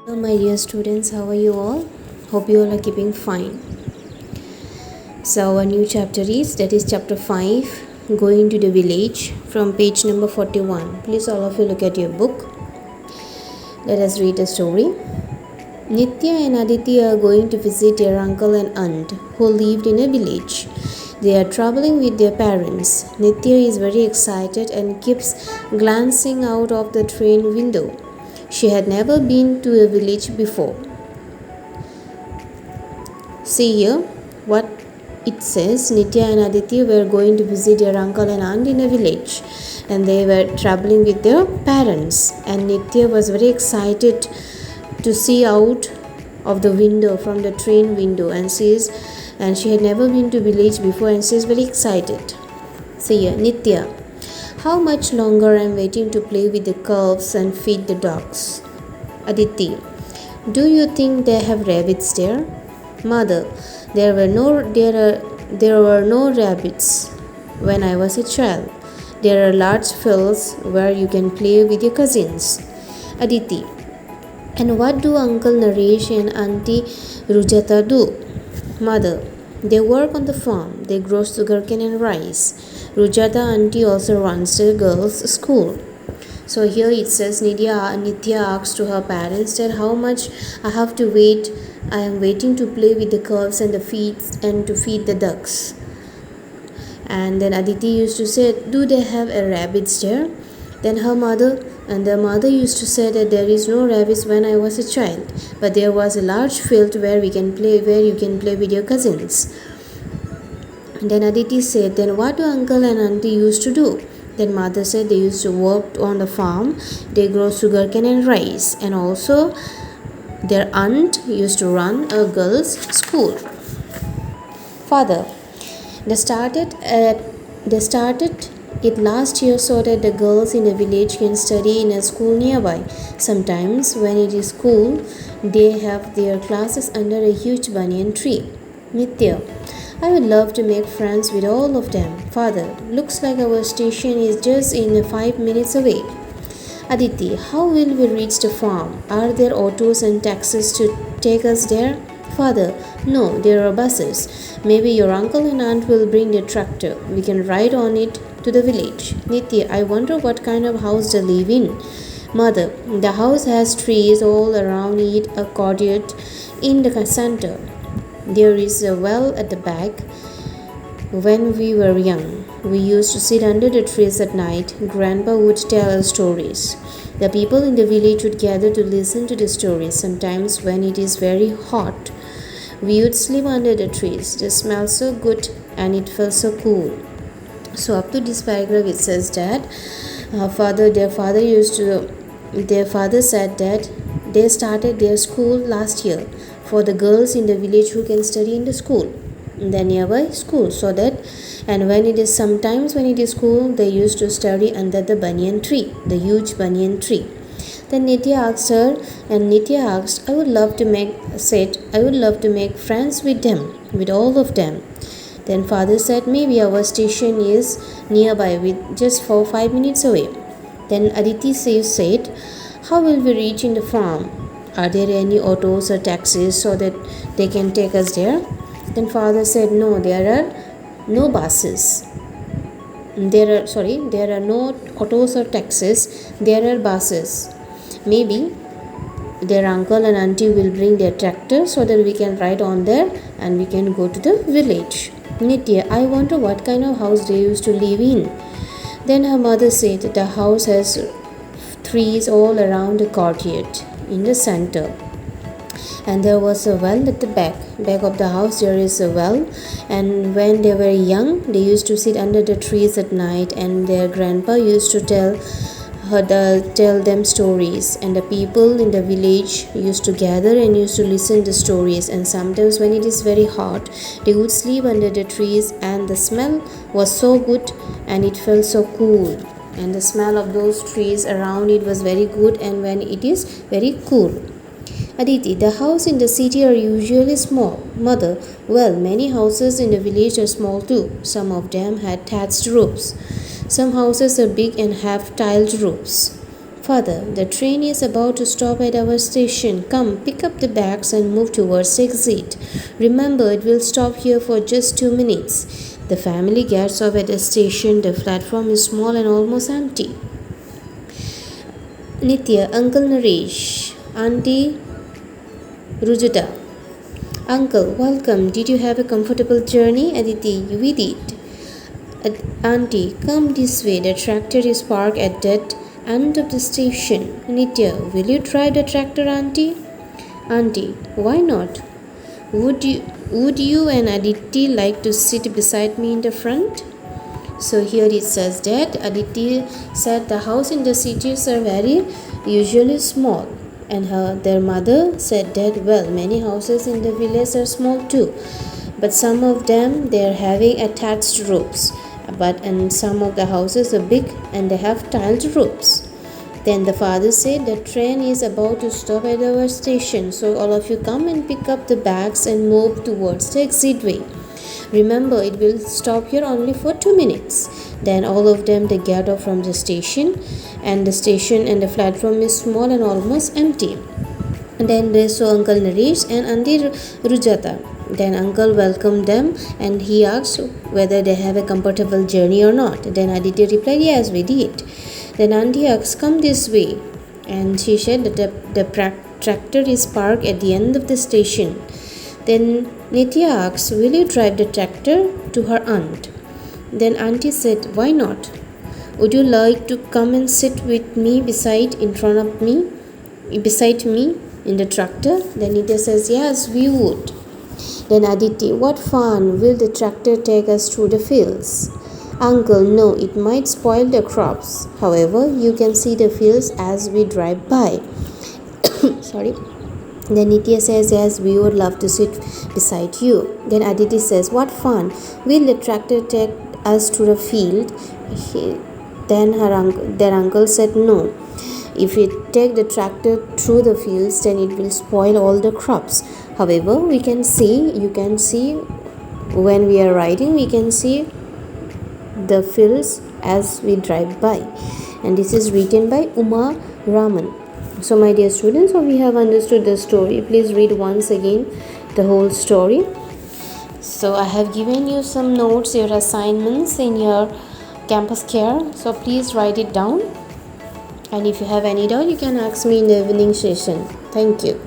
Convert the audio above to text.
Hello, my dear students, how are you all? Hope you all are keeping fine. So, our new chapter is that is chapter 5, Going to the Village, from page number 41. Please, all of you, look at your book. Let us read the story. Nitya and Aditi are going to visit their uncle and aunt who lived in a village. They are traveling with their parents. Nitya is very excited and keeps glancing out of the train window. She had never been to a village before. See here what it says. Nitya and Aditi were going to visit their uncle and aunt in a village, and they were traveling with their parents. And Nitya was very excited to see out of the window from the train window, and she had never been to village before, and she is very excited. See here, Nitya. How much longer I am waiting to play with the calves and feed the dogs? Aditi. Do you think they have rabbits there? Mother. There were no rabbits when I was a child. There are large fields where you can play with your cousins. Aditi. And what do Uncle Naresh and Auntie Rujata do? Mother. They work on the farm. They grow sugarcane and rice. Rujata auntie also runs the girls' school. So here it says Nitya asked to her parents that how much I have to wait. I am waiting to play with the calves and to feed the ducks. And then Aditi used to say, do they have a rabbits there? Then the mother used to say that there is no rabbits when I was a child, but there was a large field where you can play with your cousins. And then Aditi said, then what do uncle and auntie used to do? Then mother said they used to work on the farm, they grow sugarcane and rice, and also their aunt used to run a girls' school. Father, they started it last year so that the girls in the village can study in a school nearby. Sometimes when it is cool, they have their classes under a huge banyan tree. Nitya, I would love to make friends with all of them. Father, looks like our station is just in 5 minutes away. Aditi, how will we reach the farm? Are there autos and taxis to take us there? Father, no, there are buses. Maybe your uncle and aunt will bring their tractor. We can ride on it to the village. Nitya, I wonder what kind of house they live in. Mother, the house has trees all around it, a courtyard in the center. There is a well at the back. When we were young, we used to sit under the trees at night. Grandpa would tell us stories. The people in the village would gather to listen to the stories. Sometimes, when it is very hot, we would sleep under the trees. They smell so good and it felt so cool. So, up to this paragraph, it says that their father said that they started their school last year for the girls in the village who can study in the nearby school, so that and when it is cool, they used to study under the banyan tree, the huge banyan tree. Then Nitya asked, I would love to make friends with them, with all of them. Then father said, maybe our station is nearby, with just 5 minutes away. Then Aditi said, how will we reach in the farm? Are there any autos or taxis so that they can take us there? Then father said, no, there are no buses. There are no autos or taxis, there are buses. Maybe their uncle and auntie will bring their tractor so that we can ride on there and we can go to the village. Nitya, I wonder what kind of house they used to live in. Then her mother said that the house has trees all around the courtyard in the center, and there was a well at the back of the house. There is a well, and when they were young, they used to sit under the trees at night, and their grandpa used to tell them stories, and the people in the village used to gather and used to listen to stories. And sometimes when it is very hot, they would sleep under the trees, and the smell was so good and it felt so cool, and the smell of those trees around it was very good, and when it is very cool. Aditi, the houses in the city are usually small. Mother, well, many houses in the village are small too. Some of them had thatched roofs. Some houses are big and have tiled roofs. Father, the train is about to stop at our station. Come, pick up the bags and move towards the exit. Remember, it will stop here for just 2 minutes. The family gets off at the station. The platform is small and almost empty. Nitya, Uncle Naresh, Auntie Rujuta. Uncle, welcome. Did you have a comfortable journey? Aditi, we did. Auntie, come this way. The tractor is parked at that end of the station. Nitya, will you drive the tractor, Auntie? Auntie, why not? Would you and Aditi like to sit beside me in the front? So here it says that Aditi said the house in the cities are very usually small, and their mother said that well, many houses in the village are small too, but some of them they are having attached roofs, and some of the houses are big and they have tiled roofs. Then the father said the train is about to stop at our station, so all of you come and pick up the bags and move towards the exit way. Remember, it will stop here only for 2 minutes. Then all of them they get off from the station and the platform is small and almost empty. And then they saw Uncle Naresh and Auntie Rujata. Then uncle welcomed them and he asked whether they have a comfortable journey or not. Then Aditi replied, yes, we did. Then auntie asked, come this way. And she said that the tractor is parked at the end of the station. Then Nitya asked, will you drive the tractor, to her aunt. Then auntie said, why not? Would you like to come and sit with me beside me in the tractor? Then Nitya says, yes, we would. Then Aditi, what fun! Will the tractor take us through the fields? Uncle, no, it might spoil the crops. However, you can see the fields as we drive by. Sorry. Then Nitya says, yes, we would love to sit beside you. Then Aditi says, what fun! Will the tractor take us to the field? Then their uncle said, no. If we take the tractor through the fields, then it will spoil all the crops. However, you can see when we are riding, we can see the fields as we drive by. And this is written by Uma Raman. So my dear students, so we have understood the story. Please read once again the whole story. So I have given you some notes, your assignments in your campus care. So please write it down. And if you have any doubt, you can ask me in the evening session. Thank you.